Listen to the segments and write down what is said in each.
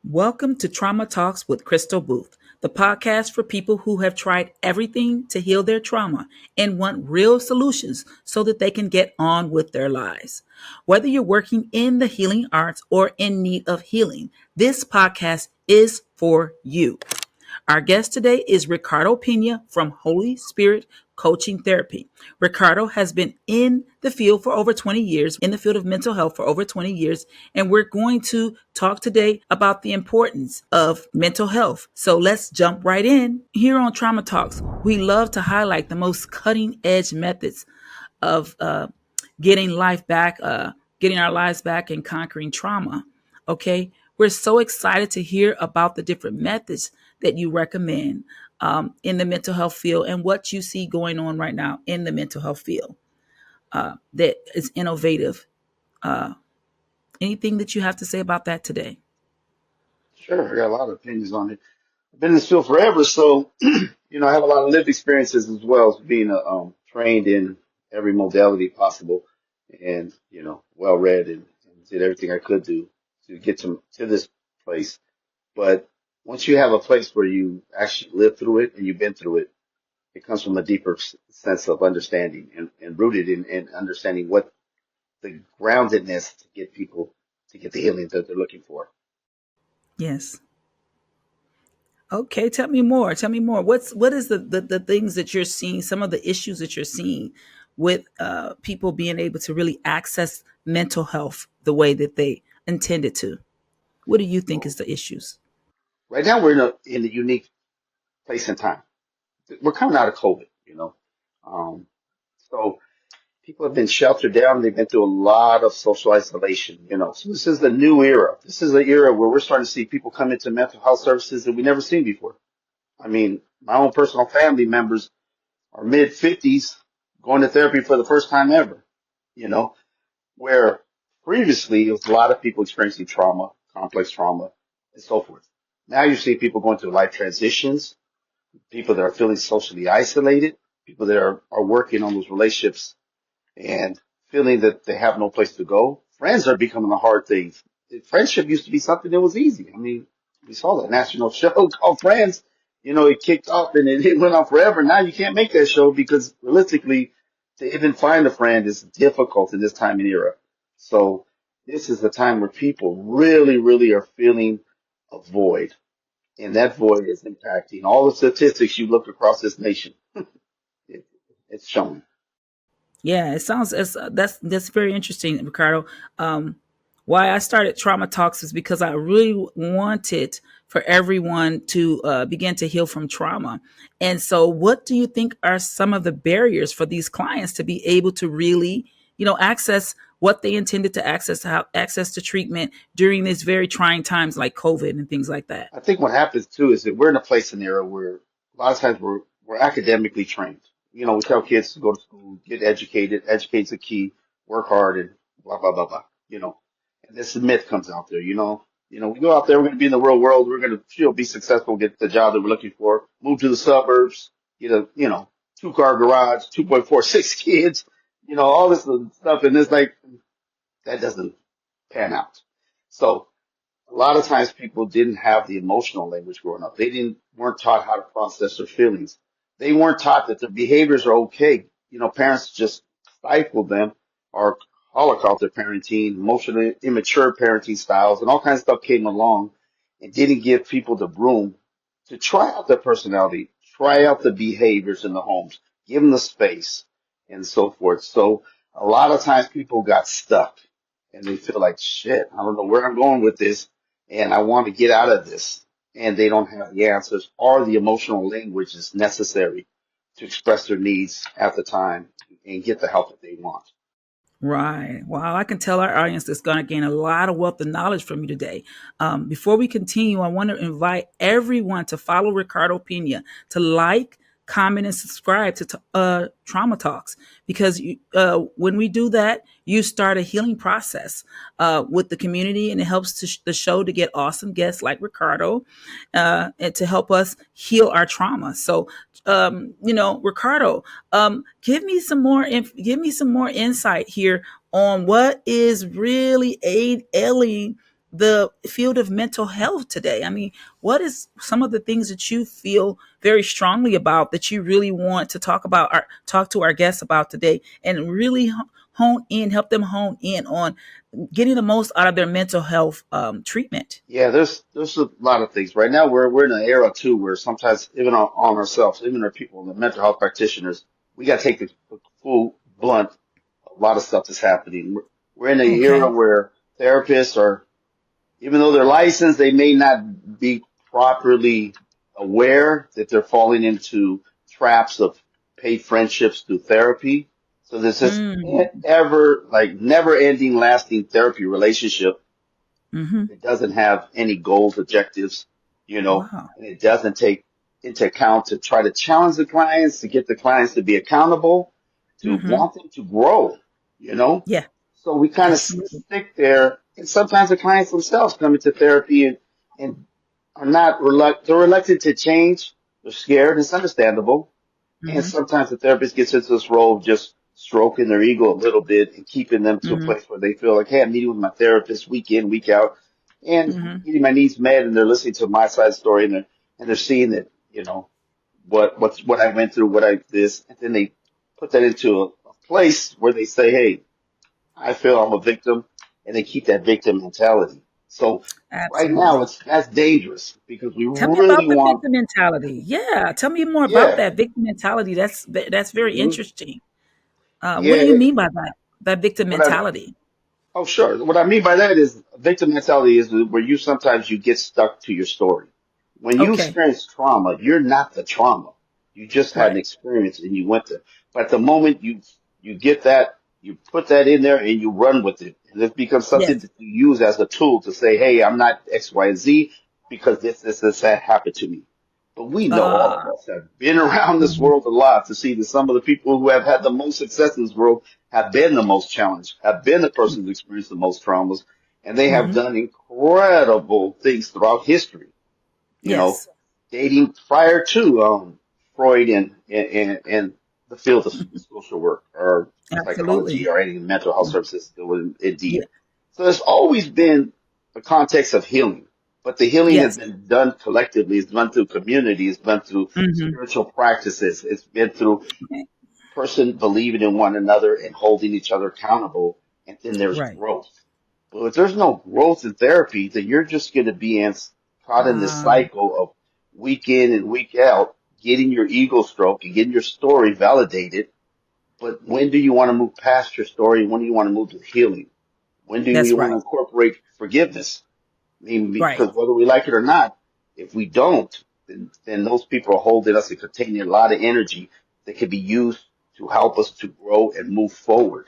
Welcome to Trauma Talks with Krystal Boothe, the podcast for people who have tried everything to heal their trauma and want real solutions so that they can get on with their lives. Whether you're working in the healing arts or in need of healing, this podcast is for you. Our guest today is Ricardo Pena from Holy Spirit Coaching Therapy. Ricardo has been in the field for over 20 years, in the field of mental health for over 20 years, and we're going to talk today about the importance of mental health. So let's jump right in. Here on Trauma Talks, we love to highlight the most cutting edge methods of getting life back, getting our lives back and conquering trauma. Okay. We're so excited to hear about the different methods that you recommend in the mental health field and what you see going on right now in the mental health field that is innovative. Uh, Anything that you have to say about that today? Sure, I got a lot of opinions on it. I've been in this field forever, so I have a lot of lived experiences as well as being trained in every modality possible, and well read and did everything I could do to get to this place. But once you have a place where you actually live through it and you've been through it, it comes from a deeper sense of understanding and rooted in understanding what the groundedness to get people to get the healing that they're looking for. Yes. Okay, tell me more. Tell me more. What is the things that you're seeing? Some of the issues that you're seeing with people being able to really access mental health the way that they intended to. What do you think is So the issues? right now we're in a unique place and time. We're coming out of COVID. Um, so people have been sheltered down. They've been through a lot of social isolation. So this is the new era. This is the era where we're starting to see people come into mental health services that we never seen before. I mean, my own personal family members are mid 50s going to therapy for the first time ever, you know, where previously it was a lot of people experiencing trauma, complex trauma, and so forth. Now you see people going through life transitions, people that are feeling socially isolated, people that are working on those relationships and feeling that they have no place to go. Friends are becoming a hard thing. Friendship used to be something that was easy. I mean, we saw that national show called Friends. It kicked off and it went on forever. Now you can't make that show because realistically, to even find a friend is difficult in this time and era. So this is the time where people really, really are feeling a void. And that void is impacting all the statistics you look across this nation. It, it's showing. Yeah, it sounds that's very interesting, Ricardo. Why I started Trauma Talks is because I really wanted for everyone to begin to heal from trauma. And so, what do you think are some of the barriers for these clients to be able to really, access what they intended to access, how access to treatment during these very trying times like COVID and things like that? I think what happens too is that we're in a place in the era where a lot of times we're academically trained. We tell kids to go to school, get educated, educate's the key, work hard, and blah blah blah blah. And this myth comes out there. We go out there, we're going to be in the real world, we're going to be successful, get the job that we're looking for, move to the suburbs, get a 2-car garage, 2.46 kids, all this stuff, and it's like that doesn't pan out. So a lot of times people didn't have the emotional language growing up. They weren't taught how to process their feelings. They weren't taught that their behaviors are okay. Parents just stifled them or holocaust their parenting, emotionally immature parenting styles, and all kinds of stuff came along and didn't give people the room to try out their personality, try out the behaviors in the homes, give them the space and so forth. So a lot of times people got stuck and they feel like, shit, I don't know where I'm going with this and I want to get out of this. And they don't have the answers or the emotional language is necessary to express their needs at the time and get the help that they want. Right. Wow. I can tell our audience is going to gain a lot of wealth and knowledge from you today. Before we continue, I want to invite everyone to follow Ricardo Pena, to like, comment, and subscribe to Trauma Talks, because when we do that, you start a healing process with the community, and it helps the show to get awesome guests like Ricardo and to help us heal our trauma. So, Ricardo, give me some more insight here on what is really ailing the field of mental health today? I mean, what is some of the things that you feel very strongly about that you really want to talk about or talk to our guests about today, and really help them hone in on getting the most out of their mental health treatment? Yeah, there's a lot of things. Right now we're in an era too where sometimes even on ourselves, even our people, the mental health practitioners, we got to take the full blunt. A lot of stuff that's happening. We're in an era Okay. where therapists are, even though they're licensed, they may not be properly aware that they're falling into traps of paid friendships through therapy. So there's this Mm. ever like never ending lasting therapy relationship. Mm-hmm. It doesn't have any goals, objectives, Wow. and it doesn't take into account to try to challenge the clients, to get the clients to be accountable, to Mm-hmm. want them to grow, you know? Yeah. So we kind of Absolutely. stick there. And sometimes the clients themselves come into therapy and are not they're reluctant to change. They're scared. It's understandable. And Mm-hmm. sometimes the therapist gets into this role of just stroking their ego a little bit and keeping them to a Mm-hmm. place where they feel like, hey, I'm meeting with my therapist week in, week out, and Mm-hmm. getting my needs met, and they're listening to my side story, and they're seeing that, what I went through, what I this, and then they put that into a place where they say, hey, I feel I'm a victim, and they keep that victim mentality. So right now, Absolutely. that's dangerous because we Tell me about really the want, victim mentality. Yeah, tell me more about yeah. that victim mentality. That's very Hmm. interesting. What do you Yeah, mean by that? That victim what I mentality. Oh, sure. What I mean by that is victim mentality is where you sometimes you get stuck to your story. When you Okay. experience trauma, you're not the trauma. You just had an Right. experience and you went there. But the moment you get that, you put that in there and you run with it. And it becomes something Yes. that you use as a tool to say, hey, I'm not X, Y, and Z because this that happened to me. But we know all of Uh, us have been around this mhm. world a lot to see that some of the people who have had the most success in this world have been the most challenged, have been the person who's experienced the most traumas, and they have Mhm. done incredible things throughout history. You know, Yes. dating prior to Freud and the field of social work or psychology Absolutely. or any mental health services that were in Yeah. deep. So there's always been a context of healing, but the healing has Yes. been done collectively. It's done through community. It's done through Mhm. spiritual practices. It's been through Okay. person believing in one another and holding each other accountable. And then there's Right. growth. Well, if there's no growth in therapy, then you're just going to be caught in this Um, cycle of week in and week out, getting your ego stroked and getting your story validated. But when do you want to move past your story? When do you want to move to healing? When do that's you want to right. incorporate forgiveness? I mean, Right. because whether we like it or not, if we don't, then those people are holding us and containing a lot of energy that can be used to help us to grow and move forward.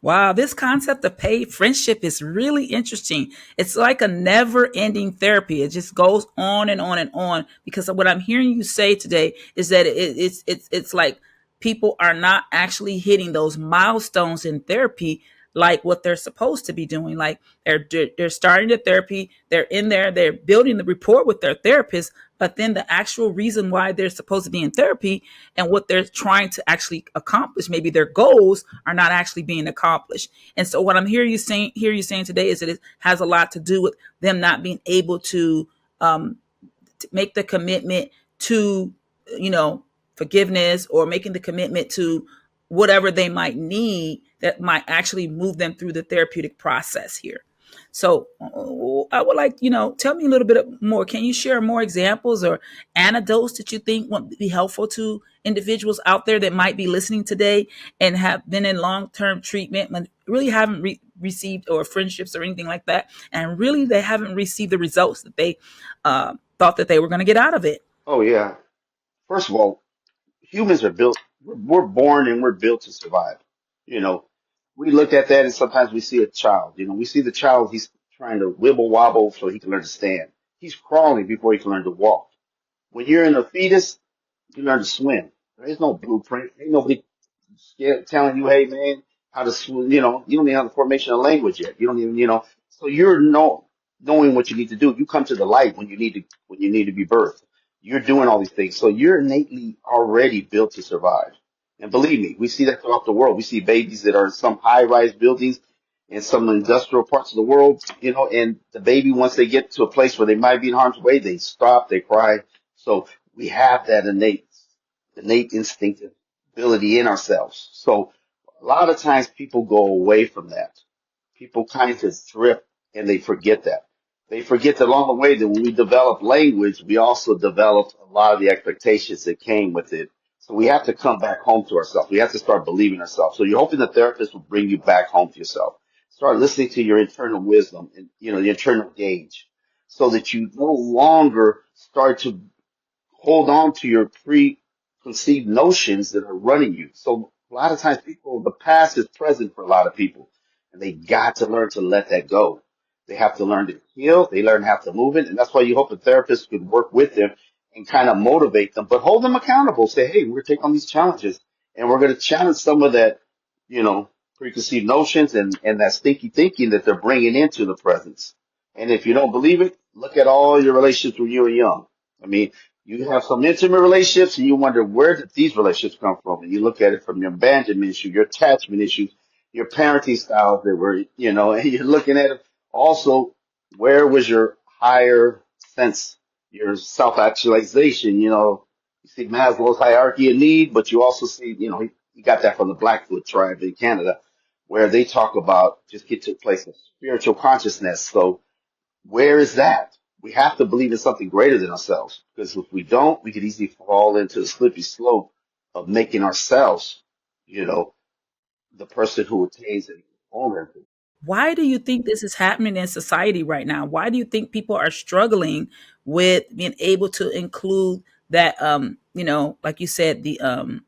Wow, this concept of paid friendship is really interesting. It's like a never ending therapy. It just goes on and on and on because of what I'm hearing you say today is that it's like people are not actually hitting those milestones in therapy like what they're supposed to be doing. Like they're starting the therapy, they're in there, they're building the rapport with their therapist, but then the actual reason why they're supposed to be in therapy and what they're trying to actually accomplish, maybe their goals are not actually being accomplished. And so what I'm hear you saying today is that it has a lot to do with them not being able to make the commitment to, you know, forgiveness, or making the commitment to whatever they might need that might actually move them through the therapeutic process here. So I would like, tell me a little bit more. Can you share more examples or anecdotes that you think would be helpful to individuals out there that might be listening today and have been in long-term treatment but really haven't received, or friendships or anything like that, and really they haven't received the results that they thought that they were going to get out of it? Oh yeah. First of all, humans are built, we're born and we're built to survive. You know, we look at that and sometimes we see a child, we see the child, he's trying to wibble wobble so he can learn to stand. He's crawling before he can learn to walk. When you're in a fetus, you learn to swim. There is no blueprint. Ain't nobody telling you, hey man, how to swim. You don't even have the formation of language yet. You don't even, so you're knowing what you need to do. You come to the light when you need to be birthed. You're doing all these things. So you're innately already built to survive. And believe me, we see that throughout the world. We see babies that are in some high rise buildings in some industrial parts of the world, and the baby, once they get to a place where they might be in harm's way, they stop, they cry. So we have that innate instinctive ability in ourselves. So a lot of times people go away from that. People kind of drift and they forget that. They forget that along the way that when we develop language, we also developed a lot of the expectations that came with it. So we have to come back home to ourselves. We have to start believing ourselves. So you're hoping the therapist will bring you back home to yourself. Start listening to your internal wisdom and the internal gauge, so that you no longer start to hold on to your preconceived notions that are running you. So a lot of times the past is present for a lot of people, and they got to learn to let that go. They have to learn to heal. They learn how to move it. And that's why you hope a therapist could work with them and kind of motivate them, but hold them accountable. Say, hey, we're taking on these challenges and we're going to challenge some of that, preconceived notions and that stinky thinking that they're bringing into the presence. And if you don't believe it, look at all your relationships when you were young. I mean, you have some intimate relationships and you wonder, where did these relationships come from? And you look at it from your abandonment issue, your attachment issues, your parenting styles that were, and you're looking at it also, where was your higher sense, your self-actualization? You see Maslow's hierarchy of need, but you also see, he got that from the Blackfoot tribe in Canada, where they talk about just get to a place of spiritual consciousness. So where is that? We have to believe in something greater than ourselves, because if we don't, we could easily fall into the slippery slope of making ourselves, the person who attains and owner. Why do you think this is happening in society right now? Why do you think people are struggling with being able to include that like you said, the um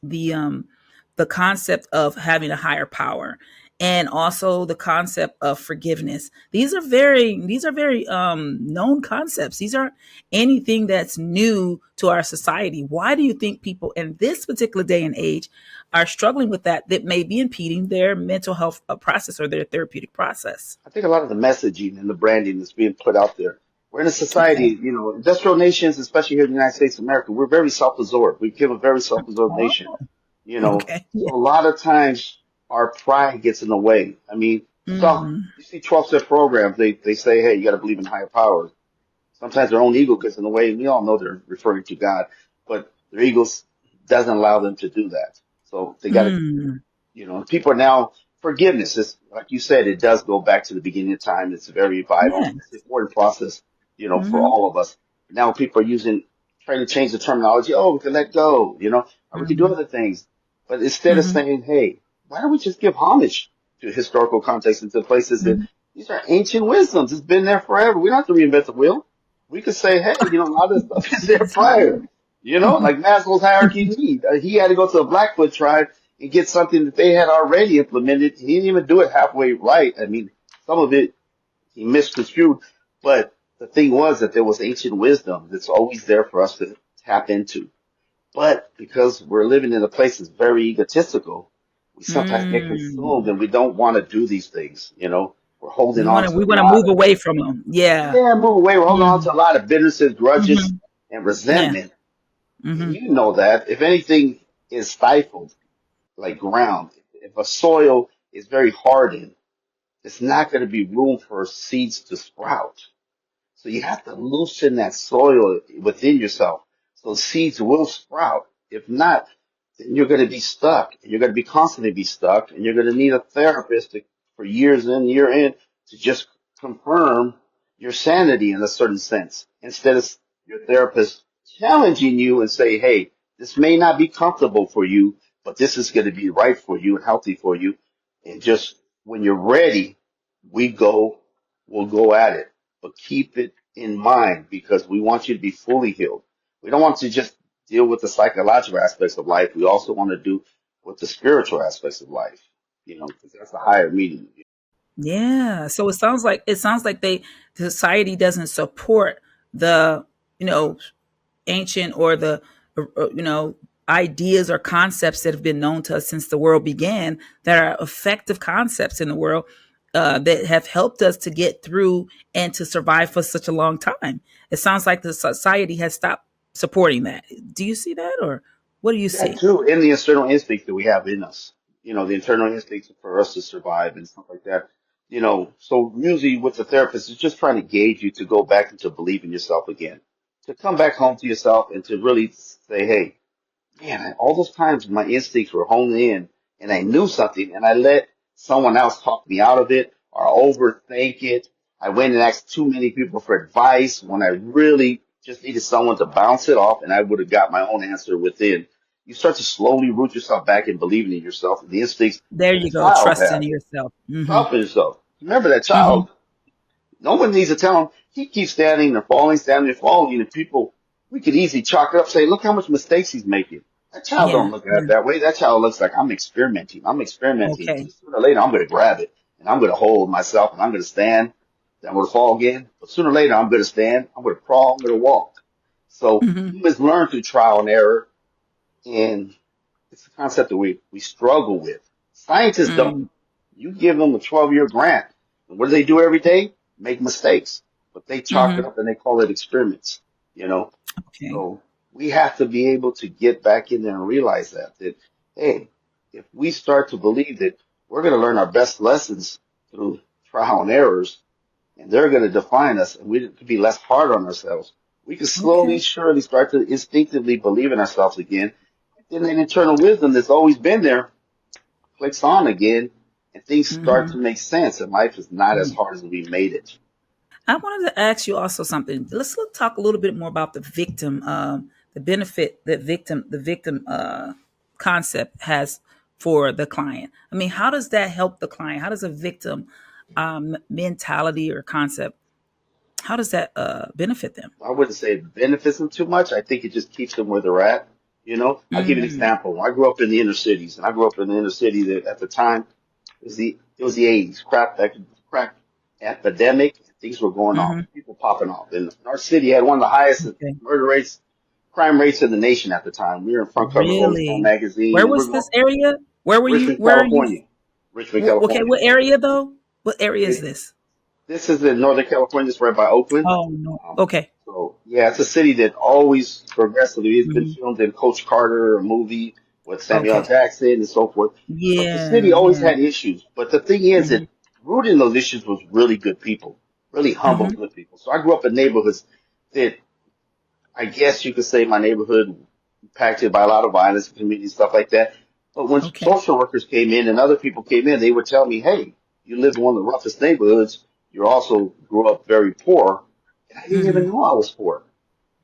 the concept of having a higher power, and also the concept of forgiveness? These are very known concepts. These aren't anything that's new to our society. Why do you think people in this particular day and age are struggling with that may be impeding their mental health process or their therapeutic process? I think a lot of the messaging and the branding that's being put out there. We're in a Okay. society, industrial nations, especially here in the United States of America, we're very self-absorbed. We become a very self-absorbed nation, Oh, you know. okay. So Yeah. a lot of times our pride gets in the way. I mean, Mm, you see 12-step programs, they say, hey, you got to believe in higher powers. Sometimes their own ego gets in the way, and we all know they're referring to God, but their egos doesn't allow them to do that. So they got to mm, people are now forgiveness. Is like you said, it does go back to the beginning of time. It's very vital. yeah. It's an important process, for Mm-hmm, all of us. Now people are trying to change the terminology. Oh, we can let go, or we can do mm-hmm, other things. But instead of mm-hmm, saying, hey, why don't we just give homage to historical context and to places that mm-hmm. these are ancient wisdoms. It's been there forever. We don't have to reinvent the wheel. We could say, hey, a lot of this stuff is there prior. Like Maslow's hierarchy of need. He had to go to the Blackfoot tribe and get something that they had already implemented. He didn't even do it halfway right. I mean, some of it he misconstrued, but the thing was that there was ancient wisdom that's always there for us to tap into. But because we're living in a place that's very egotistical, we sometimes get consumed Mm. and we don't want to do these things. We're holding We on want to to a we want to lot move of, away from them. Yeah. yeah, move away. We're holding on to Mm-hmm, a lot of bitterness, grudges, mm-hmm. and Yeah. resentment. And Mm-hmm. you know that if anything is stifled, like ground, if a soil is very hardened, it's not going to be room for seeds to sprout. So you have to loosen that soil within yourself so seeds will sprout. If not, then you're going to be stuck. And you're going to be constantly be stuck, and you're going to need a therapist for years in, year in, to just confirm your sanity in a certain sense. Instead of your therapist challenging you and say, hey, this may not be comfortable for you, but this is going to be right for you and healthy for you. And just when you're ready, we go, we'll go at it, but keep it in mind because we want you to be fully healed. We don't want to just deal with the psychological aspects of life. We also want to do with the spiritual aspects of life, because that's the higher meaning. Yeah. So it sounds like the society doesn't support the you know ancient or the ideas or concepts that have been known to us since the world began, that are effective concepts in the world, that have helped us to get through and to survive for such a long time. It sounds like the society has stopped supporting that. Do you see that, or what do you That see? too, and the internal instinct that we have in us. the internal instincts for us to survive and stuff like that. So usually with the therapist, it's just trying to gauge you to go back into believing yourself again, to come back home to yourself and to really say, hey, man, all those times my instincts were honed in and I knew something and I let someone else talk me out of it or overthink it. I went and asked too many people for advice when I really just needed someone to bounce it off and I would have got my own answer within. You start to slowly root yourself back in believing in yourself and the instincts There that a you go. child Trusting has. yourself. Mm-hmm. Trust in yourself. Remember that Mm-hmm. child. No one needs to tell him. He keeps standing and falling, and people, we could easily chalk it up, say, look how much mistakes he's making. That child don't Yeah. look at it Yeah. that way. That child looks like I'm experimenting. I'm experimenting. Okay. Sooner or later, I'm going to grab it, and I'm going to hold myself, and I'm going to stand. Then I'm going to fall again. But sooner or later, I'm going to stand. I'm going to crawl. I'm going to walk. So Mm-hmm. humans learn through trial and error, and it's a concept that we struggle with. Scientists don't. Mm. You give them a 12-year grant, and what do they do every day? Make mistakes. But they chalk it Mm-hmm. up and they call it experiments, you know? Okay. So we have to be able to get back in there and realize that, hey, if we start to believe that we're going to learn our best lessons through trial and errors, and they're going to define us, and we can be less hard on ourselves, we can slowly, Okay. surely start to instinctively believe in ourselves again. Then that internal wisdom that's always been there clicks on again, and things start Mm-hmm. to make sense, and life is not as Yeah. hard as we made it. I wanted to ask you also something. Let's talk a little bit more about the victim, the benefit that victim concept has for the client. I mean, how does that help the client? How does a victim mentality or concept? How does that benefit them? I wouldn't say it benefits them too much. I think it just keeps them where they're at. I'll give you an Mm, example. I grew up in the inner cities, and I grew up in the inner city that at the time it was the 80s, crack epidemic. Things were going off, mm-hmm. people popping off, and our city had one of the highest Okay. murder rates, crime rates in the nation at the time. We were in front cover of Rolling Stone Really? magazine, Where and we're was going this area? Where were you? Richmond, Where are you? California, Richmond, Okay, California. what area though? What area is this? This is in Northern California. It's right by Oakland. Oh no. Um, Okay. so yeah, it's a city that always progressively has been Hmm. filmed in Coach Carter, a movie with Samuel L. Okay. Jackson and so forth. But the Yeah. city always Yeah. had issues. But the thing is Hmm. that rooted in those issues was really good people, really humble, Hmm. good people. So I grew up in neighborhoods that I guess you could say my neighborhood impacted by a lot of violence, community stuff like that. But when Okay. social workers came in and other people came in, they would tell me, "Hey, you live in one of the roughest neighborhoods. You also grew up very poor." And I didn't even Hmm. know I was poor.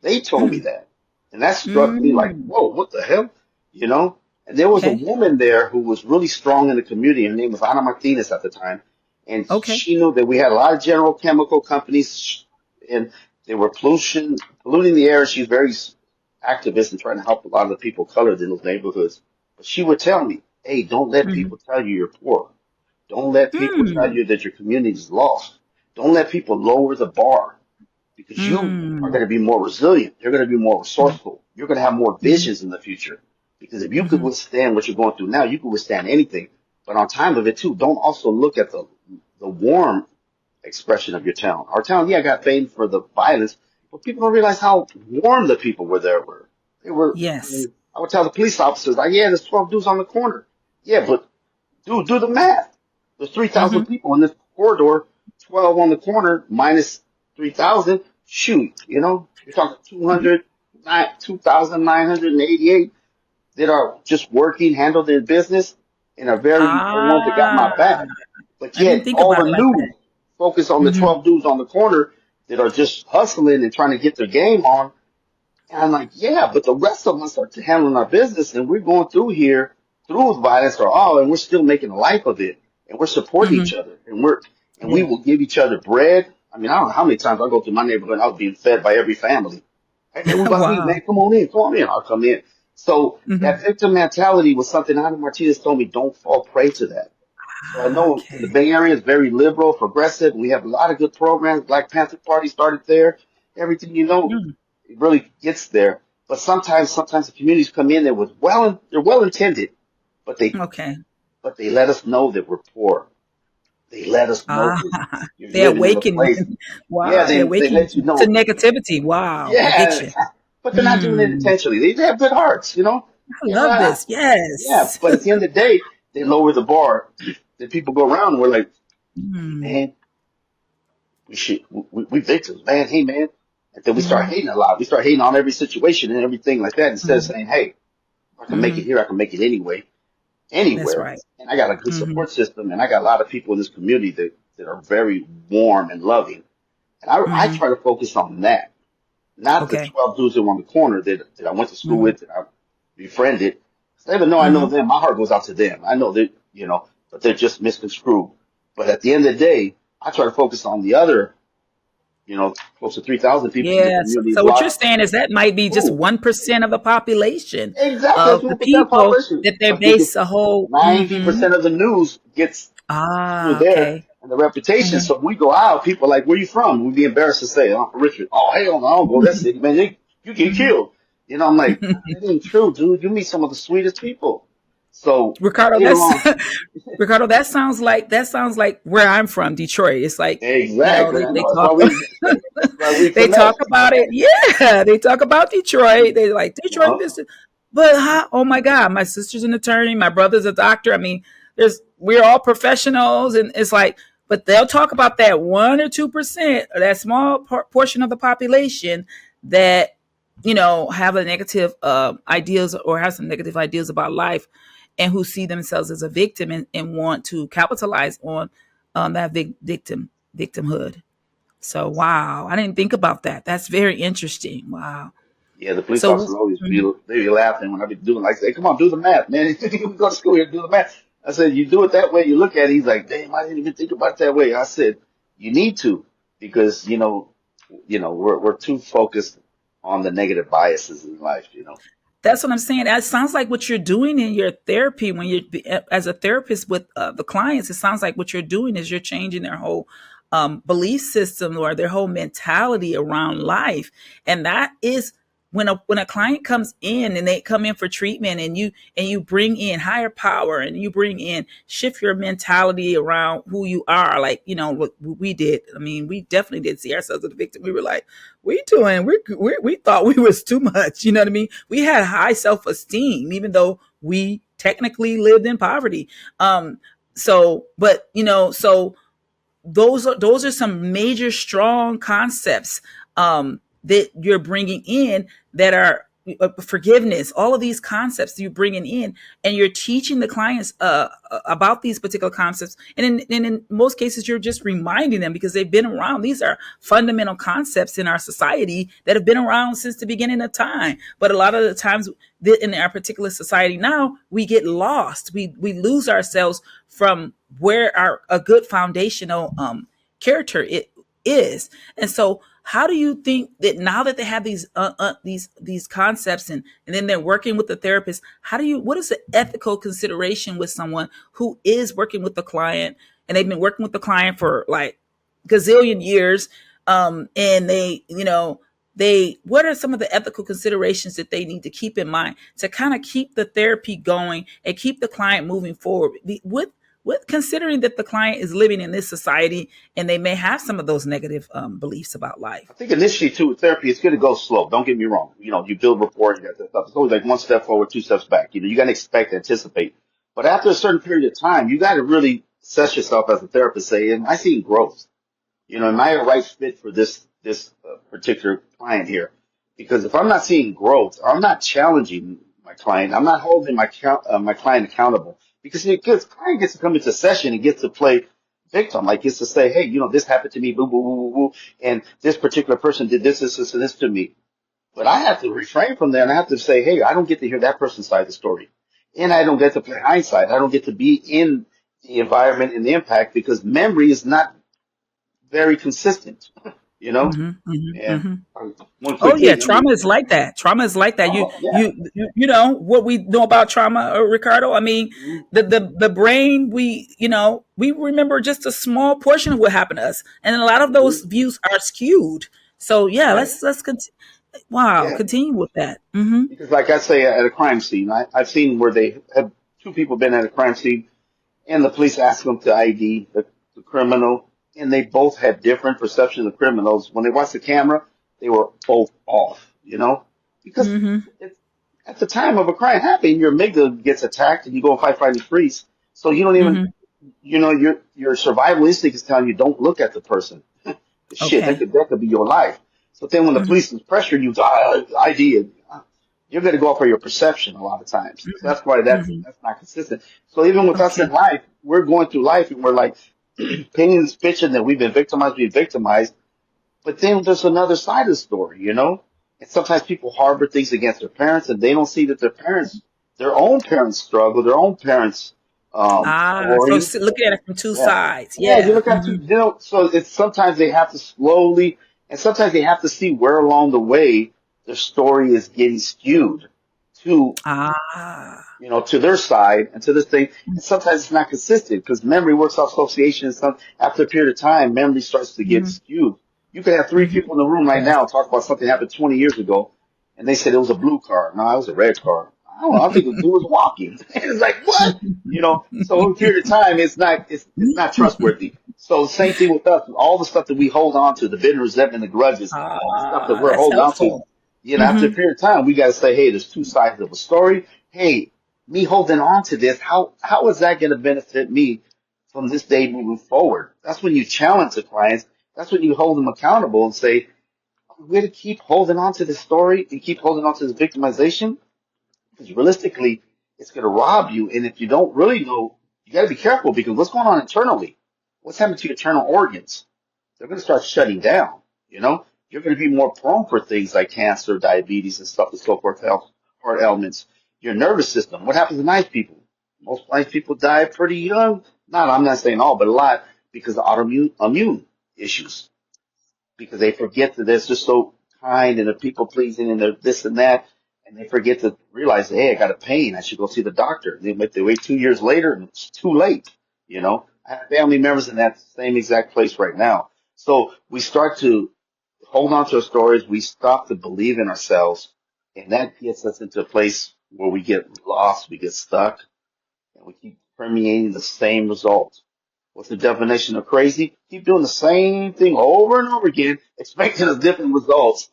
They told me Mm. that. And that struck me like, Mm. whoa, what the hell? You know? And there was a Okay. woman there who was really strong in the community. Her name was Ana Martinez at the time. And Okay. she knew that we had a lot of general chemical companies and they were polluting the air. She's very activist and trying to help a lot of the people colored in those neighborhoods. But she would tell me, hey, don't let Hmm. people tell you you're poor. Don't let people tell Mm. you that your community is lost. Don't let people lower the bar because you are Mm. going to be more resilient. You're going to be more Mm. resourceful. You're going to have more Hmm. visions in the future. Because if you could Hmm. withstand what you're going through now, you could withstand anything. But on time of it too, don't also look at the warm expression of your town. Our town, yeah, got famed for the violence, but people don't realize how warm the people were there were. They were, I Yes. mean, I would tell the police officers, like, yeah, there's 12 dudes on the corner. Yeah, but dude, do the math. There's 3,000 Hmm. people in this corridor, 12 on the corner, minus 3,000. Shoot, you're talking 2,988 that are just working, handle their business, and are the ones that got Ah, my back. But I didn't yet, think all about the it like that. news focus on the Hmm. 12 dudes on the corner that are just hustling and trying to get their game on. And I'm like, yeah, but the rest of us are handling our business and we're going through here through violence or all, and we're still making a life of it. And we're supporting Hmm. each other and we Yeah. will give each other bread. I mean, I don't know how many times I go through my neighborhood and I was being fed by every family. Hey man, we about to eat, Wow. man. Come on in, come on in. I'll come in. So that Hmm. victim mentality was something Ana Martinez told me, don't fall prey to that. So I know in the Okay. Bay Area is very liberal, progressive. We have a lot of good programs. Black Panther Party started there. Everything Mm. it really gets there. But sometimes the communities come in there with they're well intended, but Okay. they let us know that we're poor. They let us know Ah, that you're they're living in a awakening. place. Yeah, Wow. They're they awakening let you to know. negativity. Wow. I get Yeah, you. but they're not doing it Hmm. intentionally. They have good hearts. I Yeah, love this. yeah. Yes. But at the end of the day, they lower the bar. Then people go around and we're like, hey Mm-hmm. man, we victims, man. Hey man. And then we start Mm-hmm. hating a lot. We start hating on every situation and everything like that instead of Mm-hmm. saying, hey, if I can make it Mm-hmm. here, I can make it anyway, That's anywhere. right. And I got a good Mm-hmm. support system and I got a lot of people in this community that are very warm and loving. And I Mm-hmm. try to focus on that, not the Okay. 12 dudes that were on the corner that I went to school Mm-hmm. with, that I befriended. 'Cause even though I know Mm-hmm. them, my heart goes out to them. I know that, but they're just misconstrued. But at the end of the day, I try to focus on the other, close to 3,000 people in the Yes. community's So what you're lives. saying is that might be just Who? 1% of the population Exactly. That's of the 1% people population. that they But because base a whole. Mm-hmm. 90% of the news gets through Ah, there okay. and the reputation. Mm-hmm. So when we go out, people are like, where you from? We'd be embarrassed to say, I'm from Richmond. Oh, hell no, I don't go to that city, man. You get Mm-hmm. killed. I'm like, that ain't true, dude. You meet some of the sweetest people. So Ricardo, later that's on, Ricardo. That sounds like where I'm from, Detroit. It's like exactly. I they know. That's why talk we they talk connect. about it. Yeah, they talk about Detroit. They like Detroit Uh, this, but oh my God, my sister's an attorney, my brother's a doctor. I mean, we're all professionals, and it's like, but they'll talk about that 1 or 2%, or that small portion of the population that have a negative ideas, or have some negative ideas about life, and who see themselves as a victim, and want to capitalize on that victimhood. So wow, I didn't think about that. That's very interesting. Wow. yeah, the police So officers always they be laughing when I be doing like, say, come on, do the math, man. We go to school here, do the math. I said, you do it that way, you look at it, he's like, damn, I didn't even think about it that way. I said, you need to, because we're too focused on the negative biases in life. that's what I'm saying. That sounds like what you're doing in your therapy when you, as a therapist with the clients. It sounds like what you're doing is you're changing their whole belief system, or their whole mentality around life, and that is when a client comes in, and they come in for treatment, and you bring in higher power, and you bring in, shift your mentality around who you are, like what we did. I mean, we definitely did see ourselves as a victim. We were like, we thought we was too much. You know what I mean? We had high self-esteem, even though we technically lived in poverty. So, but those are some major strong concepts that you're bringing in, that are forgiveness, all of these concepts you're bringing in, and you're teaching the clients about these particular concepts, and in most cases you're just reminding them, because they've been around. These are fundamental concepts in our society that have been around since the beginning of time, but a lot of the times in our particular society now, we get lost. We lose ourselves from where a good foundational character it is. And so, how do you think that now that they have these concepts, and then they're working with the therapist, what is the ethical consideration with someone who is working with the client, and they've been working with the client for like gazillion years, and they what are some of the ethical considerations that they need to keep in mind to kind of keep the therapy going and keep the client moving forward, with considering that the client is living in this society, and they may have some of those negative beliefs about life. I think initially too with therapy, it's going to go slow. Don't get me wrong. You build rapport, you got that stuff. It's always like one step forward, two steps back. You got to expect, anticipate. But after a certain period of time, you got to really assess yourself as a therapist. Say, am I seeing growth? Am I a right fit for this particular client here? Because if I'm not seeing growth, or I'm not challenging my client, I'm not holding my client accountable. Because client gets to come into session and gets to play victim, like gets to say, hey, this happened to me, boo, boo, boo, boo, boo, and this particular person did this to me. But I have to refrain from that, and I have to say, hey, I don't get to hear that person's side of the story, and I don't get to play hindsight. I don't get to be in the environment and the impact, because memory is not very consistent, you know. Hmm. Hmm. And Hmm. one Oh quick yeah, thing, I trauma mean, is like that. Trauma is like that. You oh yeah, you you know what we know about trauma, Ricardo? I mean, mhm, the brain, we remember just a small portion of what happened to us, and a lot of those mhm, views are skewed. So yeah, right, let's yeah. continue with that. Hmm. Because like I say, at a crime scene, I've seen where they have two people been at a crime scene, and the police ask them to ID the criminal, and they both had different perceptions of criminals. When they watched the camera, they were both off, because Hmm. it's, at the time of a crime happening, your amygdala gets attacked, and you go fight, and freeze. So you don't even, Mm-hmm. your survival instinct is telling you don't look at the person. Shit, Okay. that could be your life. So then when the Mm-hmm. police is pressuring you, ID, you're going to go off for your perception a lot of times. So that's why Mm-hmm. that's not consistent. So even with us in Okay. life, we're going through life and we're like painting this picture that we've victimized. But then there's another side of the story, you know? And sometimes people harbor things against their parents and they don't see that their own parents struggle, their own parents So story. looking at it from two Yeah. sides. Yeah, you Yeah. look at so it's sometimes they have to slowly and sometimes they have to see where along the way the story is getting skewed to Ah. to their side and to this thing. And sometimes it's not consistent because memory works off association. And after a period of time, memory starts to get Mm-hmm. skewed. You could have three Mm-hmm. people in the room right Yes. now talk about something that happened 20 years ago, and they said it was a blue car. No, it was a red car. I don't know. I think the dude was walking. It's like what? So over a period of time, it's not trustworthy. So same thing with us. All the stuff that we hold on to, the bitter resentment, the grudges, the stuff that we're That's holding on to. helpful. After a Mm-hmm. period of time, we got to say, hey, there's two sides of a story. Hey, me holding on to this, how is that going to benefit me from this day moving forward? That's when you challenge the clients. That's when you hold them accountable and say, we're going to keep holding on to this story and keep holding on to this victimization because realistically, it's going to rob you. And if you don't really know, you got to be careful because what's going on internally? What's happening to your internal organs? They're going to start shutting down. You're going to be more prone for things like cancer, diabetes, and stuff and so forth, heart ailments. Your nervous system. What happens to nice people? Most nice people die pretty young. I'm not saying all, but a lot because of autoimmune immune issues because they forget that they're just so kind and they're people pleasing and they're this and that, and they forget to realize, hey, I got a pain, I should go see the doctor. They wait 2 years later and it's too late. I have family members in that same exact place right now. So we start to hold on to our stories. We stop to believe in ourselves, and that gets us into a place where we get lost, we get stuck, and we keep permeating the same result. What's the definition of crazy? Keep doing the same thing over and over again, expecting a different results.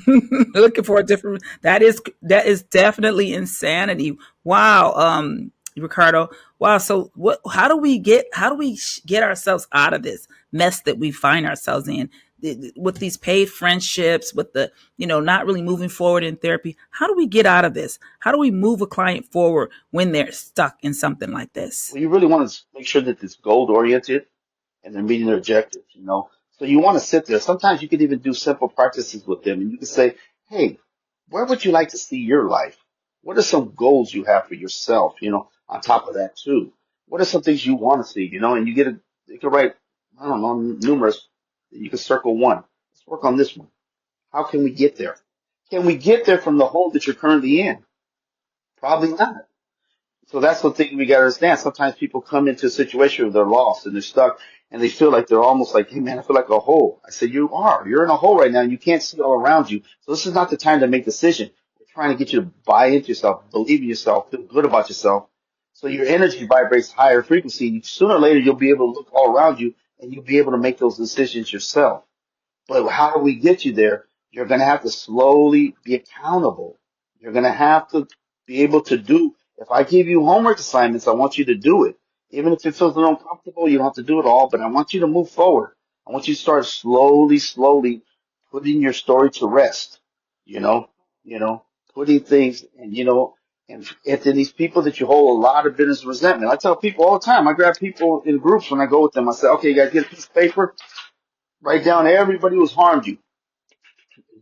Looking for a different. That is definitely insanity. Wow. Ricardo. Wow. So what? How do we get ourselves out of this mess that we find ourselves in? With these paid friendships, with the not really moving forward in therapy. How do we get out of this? How do we move a client forward when they're stuck in something like this? Well, you really want to make sure that it's goal oriented and they're meeting their objectives. So you want to sit there. Sometimes you can even do simple practices with them and you can say, hey, where would you like to see your life? What are some goals you have for yourself? On top of that too, what are some things you want to see? And you can write, I don't know, numerous. You can circle one. Let's work on this one. How can we get there? Can we get there from the hole that you're currently in? Probably not. So that's the thing we got to understand. Sometimes people come into a situation where they're lost and they're stuck and they feel like they're almost like, hey man, I feel like a hole. I said, you are. You're in a hole right now and you can't see all around you. So this is not the time to make decisions. We're trying to get you to buy into yourself, believe in yourself, feel good about yourself. So your energy vibrates higher frequency. Sooner or later, you'll be able to look all around you and you'll be able to make those decisions yourself. But how do we get you there? You're going to have to slowly be accountable. You're going to have to be able to do. If I give you homework assignments, I want you to do it. Even if it feels a little uncomfortable, you don't have to do it all, but I want you to move forward. I want you to start slowly, slowly putting your story to rest. You know, putting things and to these people that you hold a lot of bitterness and resentment. I tell people all the time, I grab people in groups when I go with them. I say, okay, you guys get a piece of paper, write down everybody who's harmed you.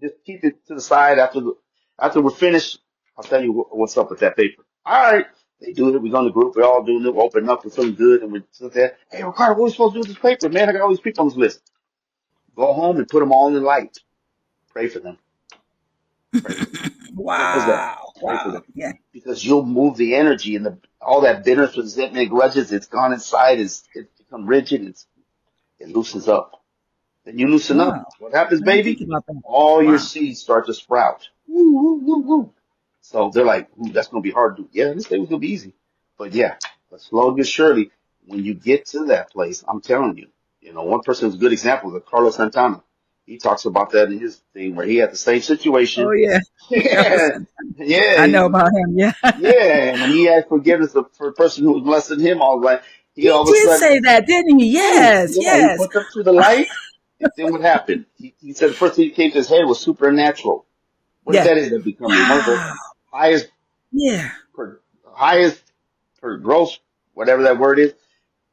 Just keep it to the side after we're finished. I'll tell you what's up with that paper. All right. They do it. We go in the group. We're all doing it. We're opening up. We're feeling good. And we're sit there. Hey, Ricardo, what are we supposed to do with this paper? Man, I got all these people on this list. Go home and put them all in the light. Pray for them. Pray for them. Simple as that. Wow. Pray for Wow. them. Yeah. Because you'll move the energy and all that bitterness, resentment, grudges, it's gone inside. It's become rigid. It loosens up. Then you loosen up. Wow. What happens, I didn't baby? think about that. All your Wow. seeds start to sprout. Woo, woo, woo, woo. So they're like, ooh, that's going to be hard to do. Yeah, this day was going to be easy. But yeah, but slowly but surely, when you get to that place, I'm telling you, one person is a good example is Carlos Santana. He talks about that in his thing where he had the same Oh situation. yeah. Yeah, yeah, I know about him. Yeah. yeah. And when he asked forgiveness for a person who was less than him, all right, he He all of a did sudden, say that, didn't he? Yes, yeah, he yes. put them to the light. And then what happened? He said the first thing that came to his head was supernatural. What did Yeah. that end up becoming? One of the Wow. highest Yeah. per highest per gross, whatever that word is.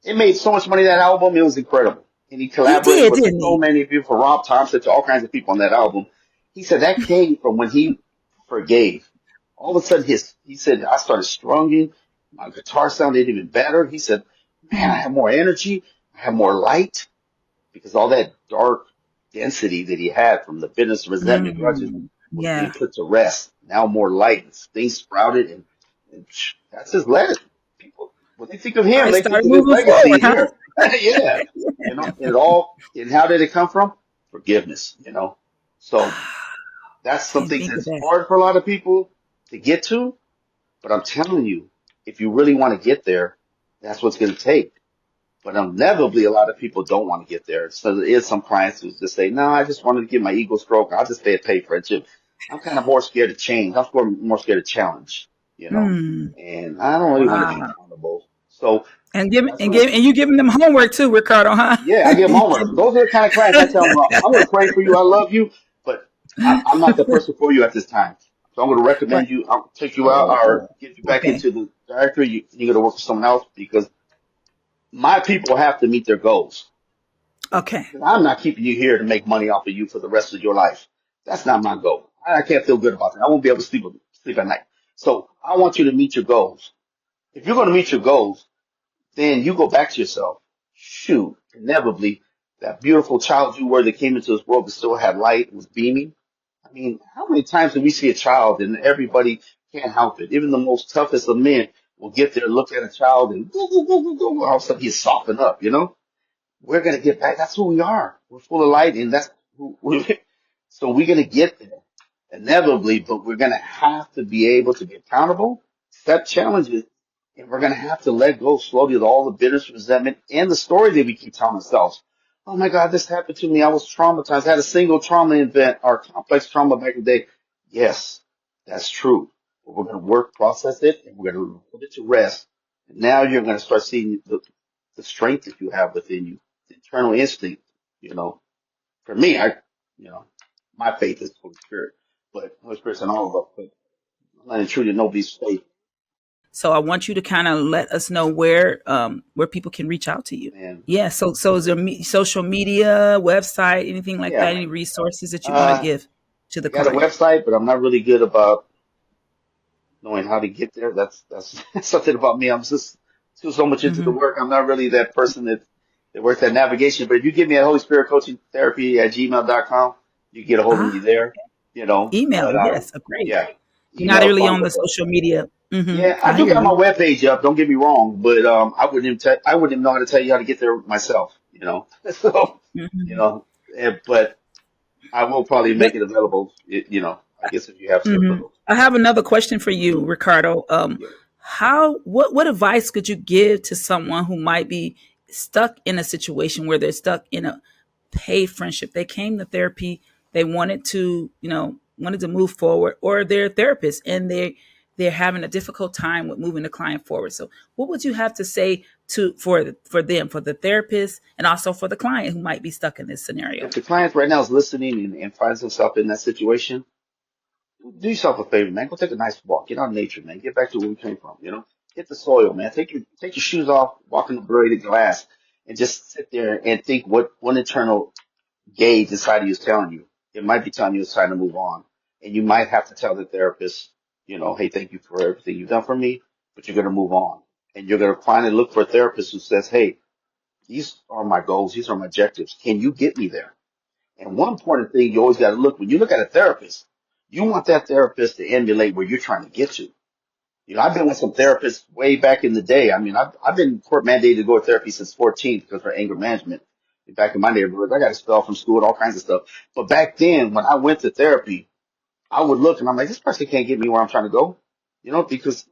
It made so much money that album. It was incredible. And he He collaborated did, with didn't so he? many people, from Rob Thompson to all kinds of people on that album. He said that came from when he forgave. All of a sudden, he said, I started strumming. My guitar sounded even better. He said, man, I have more energy. I have more light because all that dark density that he had from the bitterness, resentment, grudges was being Yeah. put to rest. Now more light, and things sprouted, and that's his legacy. People, when they think of him, Probably they think started of his moving forward, legacy huh? here. Yeah, and how did it come from? Forgiveness. So that's I didn't something think of that's that. hard for a lot of people to get to, but I'm telling you, if you really want to get there, that's what's going to take. But inevitably, a lot of people don't want to get there. So there is some clients who just say, "No, I just wanted to get my ego stroke. I'll just stay at pay friendship." I'm kind of more scared to change. I'm more scared to challenge, you know. Hmm. And I don't really want to be Wow. accountable. So And that's what. you giving them homework too, Ricardo, huh? Yeah, I give them homework. Those are the kind of clients I tell them, "I'm going to pray for you. I love you, but I'm not the person for you at this time. So I'm going to Right. recommend you. I'll take you out or Oh, get you back okay. into the directory. You got to work with someone else because my people have to meet their goals." Okay. I'm not keeping you here to make money off of you for the rest of your life. That's not my goal. I can't feel good about that. I won't be able to sleep at night. So I want you to meet your goals. If you're going to meet your goals, then you go back to yourself. Shoot, inevitably, that beautiful child you were that came into this world that still had light, was beaming. I mean, how many times do we see a child and everybody can't help it? Even the most toughest of men will get there, look at a child, and all of a sudden he's softened up. We're going to get back. That's who we are. We're full of light, and that's who we. So we're going to get there inevitably, but we're going to have to be able to be accountable, set challenges, and we're going to have to let go slowly of all the bitterness, resentment, and the story that we keep telling ourselves. Oh my God, this happened to me. I was traumatized. I had a single trauma event or complex trauma back in the day. Yes, that's true. But we're going to work, process it, and we're going to put it to rest. And now you're going to start seeing the strength that you have within you, the internal instinct. You know, for me, you know, my faith is the Holy Spirit, but Holy Spirit's in all of us. But I'm not intruding nobody's faith, So I want you to kind of let us know where people can reach out to you. man. Yeah. So is there social media, website, anything like that? Yeah, Any resources that you want to uh, give to I the got a client? website, but I'm not really good about knowing how to get there. That's something about me. I'm just still so much into the Hmm. work. I'm not really that person that works at navigation. But if you give me a Holy Spirit coaching therapy at gmail.com, you get a hold of me Ah, there. email. But Yes, great. yeah, You're not email's really fine. on the But social media. yeah, I I do hear got my you. webpage up. Don't get me wrong, but I wouldn't even know how to tell you how to get there myself. So you Hmm. know, but I will probably What make it available. I guess if you have stuff for hmm those. I have another question for you, Ricardo. Yeah. What advice could you give to someone who might be stuck in a situation where they're stuck in a paid friendship? They came to therapy, they wanted to move forward, or they're a therapist and they're having a difficult time with moving the client forward. So, what would you have to say for them, for the therapist, and also for the client who might be stuck in this If scenario? the client right now is listening and finds himself in that situation, do yourself a favor, man. Go take a nice walk. Get out in nature, man. Get back to where you came from. Hit the soil, man. Take your shoes off, walk in the braided glass, and just sit there and think what one internal gauge inside of you is telling you. It might be telling you it's time to move on. And you might have to tell the therapist, hey, thank you for everything you've done for me, but you're going to move on. And you're going to finally look for a therapist who says, hey, these are my goals. These are my objectives. Can you get me there? And one important thing you always got to look when you look at a therapist, you want that therapist to emulate where you're trying to get to. I've been with some therapists way back in the day. I mean, I've been court mandated to go to therapy since 14 because for anger management. Back in my neighborhood, I got expelled from school and all kinds of stuff. But back then, when I went to therapy, I would look and I'm like, this person can't get me where I'm trying to go, because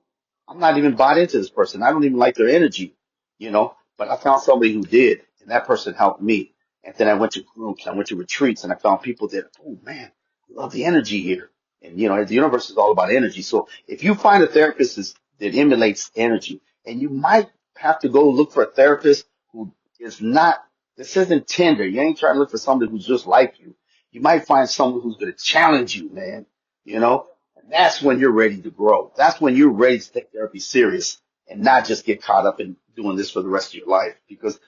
I'm not even bought into this person. I don't even like their energy. But I found somebody who did, and that person helped me. And then I went to groups, I went to retreats, and I found people that, oh man, I love the energy here. And the universe is all about energy. So if you find a therapist that emulates energy, and you might have to go look for a therapist who is not, this isn't Tinder. You ain't trying to look for somebody who's just like you. You might find someone who's going to challenge you, man. You know, and that's when you're ready to grow. That's when you're ready to take therapy serious and not just get caught up in doing this for the rest of your life. Because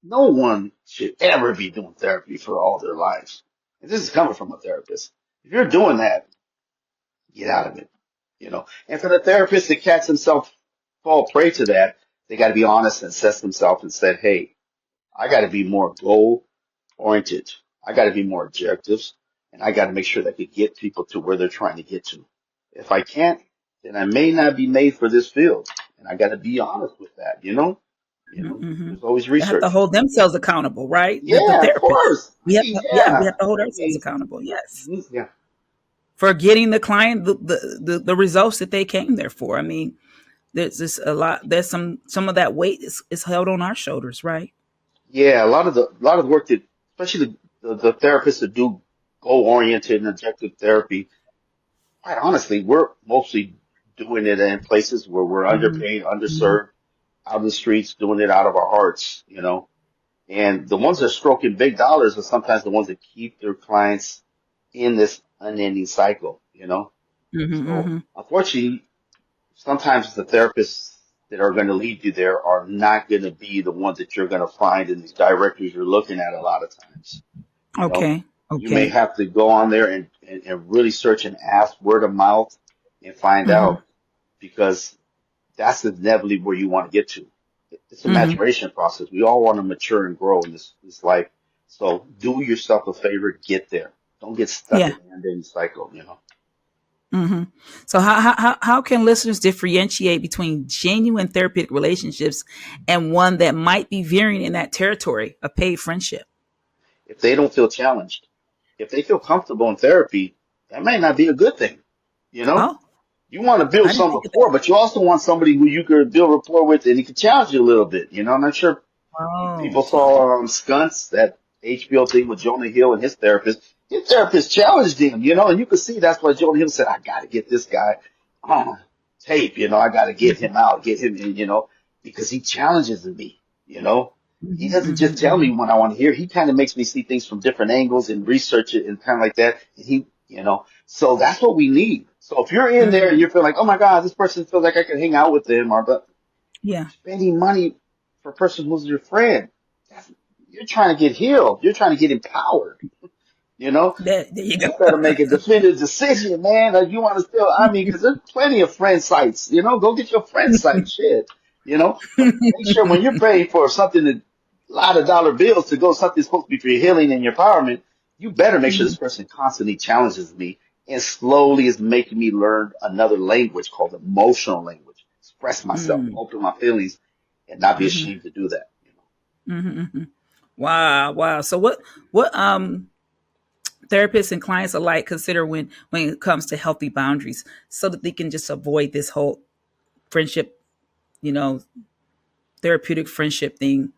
no one should ever be doing therapy for all their lives. And this is coming from a therapist. If you're doing that, get out of it. And for the therapist that catch himself fall prey to that, they got to be honest and assess themselves and said, hey, I got to be more goal oriented. I got to be more objectives, and I got to make sure that I can get people to where they're trying to get to. If I can't, then I may not be made for this field, and I got to be honest with that. Mm-hmm. There's always They have to research. hold themselves accountable, right? The Yeah, of therapist. course. I mean, Yeah, we yeah. have to hold I ourselves mean, accountable. Yes, yeah, for getting the client the results that they came there for. I mean, there's just a lot. There's some of that weight is held on our shoulders, right? yeah. A lot of the work that, especially the therapists that do goal oriented and objective therapy, quite honestly, we're mostly doing it in places where we're Mm-hmm. underpaid, Mm-hmm. underserved, out in the streets, doing it out of our hearts. And the ones that are stroking big dollars are sometimes the ones that keep their clients in this unending cycle. Mm-hmm. So Mm-hmm. unfortunately, sometimes the therapists that are going to lead you there are not going to be the ones that you're going to find in these directories you're looking at a lot of times. You know, Okay. you may Okay. have to go on there and really search and ask word of mouth and find Mm-hmm. out because that's inevitably where you want to get to. It's a Mm-hmm. maturation process. We all want to mature and grow in this life. So do yourself a favor, get there. Don't get stuck Yeah. in the ending cycle. Mm-hmm. So how can listeners differentiate between genuine therapeutic relationships and one that might be veering in that territory of paid friendship? If they don't feel challenged, if they feel comfortable in therapy, that may not be a good thing. You know, Oh, you want to build I didn't some think of that. rapport, but you also want somebody who you could build rapport with and he can challenge you a little bit. I'm not sure if Oh, people okay. saw Skunts, that HBO thing with Jonah Hill and his therapist. His therapist challenged him, and you could see that's why Jonah Hill said, I got to get this guy on tape, I got to get him out, get him in, because he challenges me. He Mm-hmm. doesn't just tell Mm-hmm. me what I want to hear. He kind of makes me see things from different angles and research it and kind of like that. And so that's what we need. So if you're in there and Mm-hmm. you feel like, oh my God, this person feels like I can hang out with them, but Yeah. you're spending money for a person who's your friend. That's, you're trying to get healed. You're trying to get empowered. You know, There you go. you better make a definitive decision, man. Like you want to still, I mean, because there's plenty of friend sites. Go get your friend site shit. But make sure when you're paying for something that a lot of dollar bills to go something supposed to be for your healing and your empowerment, you better make sure Mm-hmm. this person constantly challenges me and slowly is making me learn another language called emotional language, express myself, open my feelings, and not be Mm-hmm. ashamed to do that. Mm-hmm. Mm-hmm. Wow. Wow. So what therapists and clients alike consider when it comes to healthy boundaries so that they can just avoid this whole friendship, you know, therapeutic friendship thing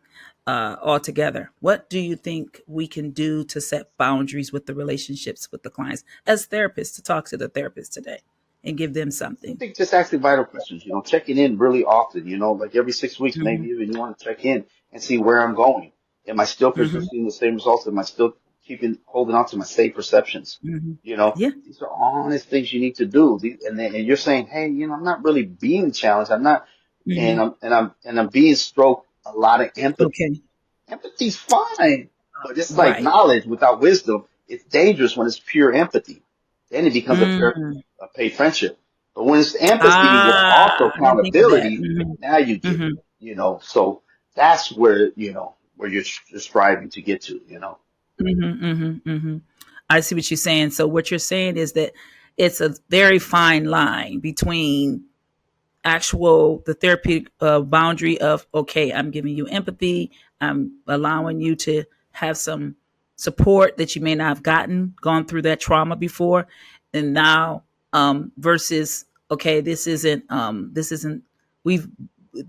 altogether. What do you think we can do to set boundaries with the relationships with the clients as therapists to talk to the therapist today and give them I something? think just asking vital questions, checking in really often, like every 6 weeks, maybe Mm-hmm. even you want to check in and see where I'm going. Am I still Mm-hmm. producing the same results? Am I still holding on to my same perceptions? Mm-hmm. You know, Yeah. these are honest things you need to do. And you're saying, hey, I'm not really being challenged. I'm not, and Mm-hmm. I'm being stroked a lot of empathy. Okay. Empathy's fine, but it's like Right. knowledge without wisdom. It's dangerous when it's pure empathy. Then it becomes Mm. a paid friendship. But when it's empathy with also Ah, I didn't think of that. accountability, now you Mm-hmm. get it. Mm-hmm. So that's where you're striving to get to. Mm-hmm. Mm-hmm. Mm-hmm. I see what you're saying. So what you're saying is that it's a very fine line between actual the therapeutic boundary of okay, I'm giving you empathy, I'm allowing you to have some support that you may not have gone through that trauma before, and now versus okay, this isn't we've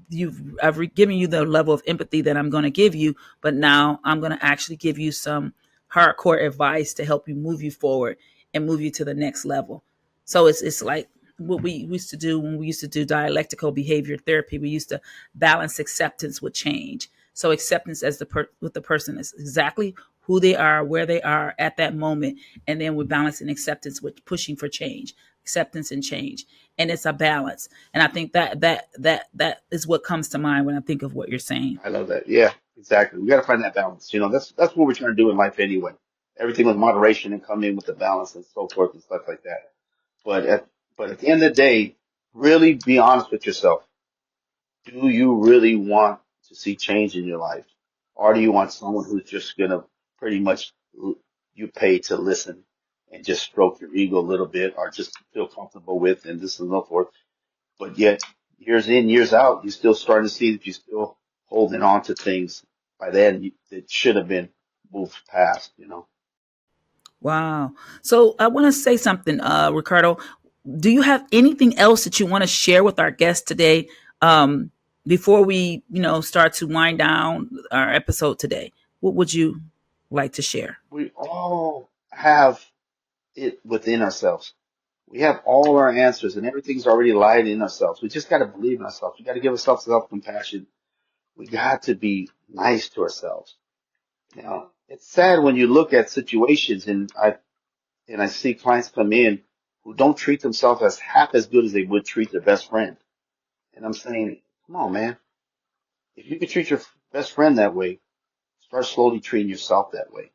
given you the level of empathy that I'm going to give you, but now I'm going to actually give you some hardcore advice to help you move you forward and move you to the next level. So it's like what we used to do when we used to do dialectical behavior therapy. We used to balance acceptance with change. So acceptance as with the person is exactly who they are, where they are at that moment, and then we're balancing acceptance with pushing for change, acceptance and change, and it's a balance. And I think that is what comes to mind when I think of what you're saying. I love that. Yeah, exactly. We got to find that balance. That's what we're trying to do in life anyway. Everything with moderation and come in with the balance and so forth and stuff like that. But at the end of the day, really be honest with yourself. Do you really want to see change in your life? Or do you want someone who's just gonna pretty much you pay to listen and just stroke your ego a little bit or just feel comfortable with and this and so forth? But yet, years in, years out, you're still starting to see that you're still holding on to things by then that should have been moved past. Wow. So I want to say something, Ricardo. Do you have anything else that you want to share with our guests today, um, before we, start to wind down our episode today? What would you like to share? We all have it within ourselves. We have all our answers and everything's already lied in ourselves. We just got to believe in ourselves. We got to give ourselves self-compassion. We got to be nice to ourselves. Now, it's sad when you look at situations and I see clients come in who don't treat themselves as half as good as they would treat their best friend. And I'm saying, come on, man. If you can treat your best friend that way, start slowly treating yourself that way.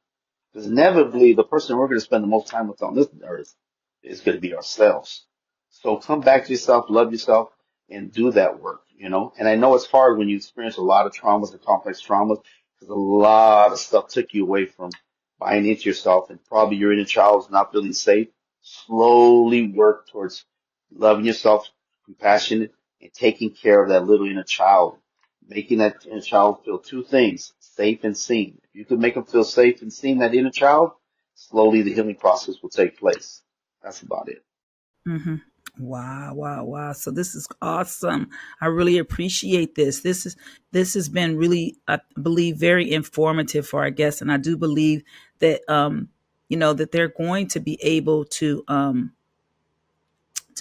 Because inevitably, the person we're going to spend the most time with on this earth is going to be ourselves. So come back to yourself, love yourself, and do that work. And I know it's hard when you experience a lot of traumas and complex traumas because a lot of stuff took you away from buying into yourself and probably your inner child is not feeling safe. Slowly work towards loving yourself, compassionate, and taking care of that little inner child, making that inner child feel two things, safe and seen. If you can make them feel safe and seen, that inner child, slowly the healing process will take place. That's about it. Hmm. Wow, wow, wow. So this is awesome. I really appreciate this. This has been really, I believe, very informative for our guests. And I do believe that that they're going to be able to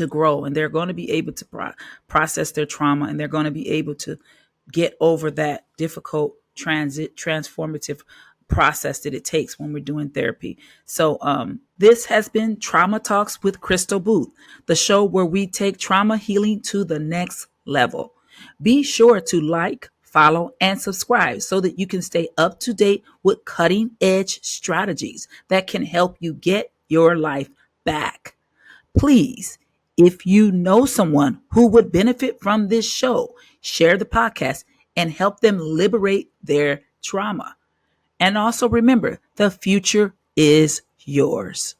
grow, and they're going to be able to process their trauma, and they're going to be able to get over that difficult transformative process that it takes when we're doing therapy. So this has been Trauma Talks with Krystal Boothe, the show where we take trauma healing to the next level. Be sure to like, follow, and subscribe so that you can stay up to date with cutting edge strategies that can help you get your life back. Please, if you know someone who would benefit from this show, share the podcast and help them liberate their trauma. And also remember, the future is yours.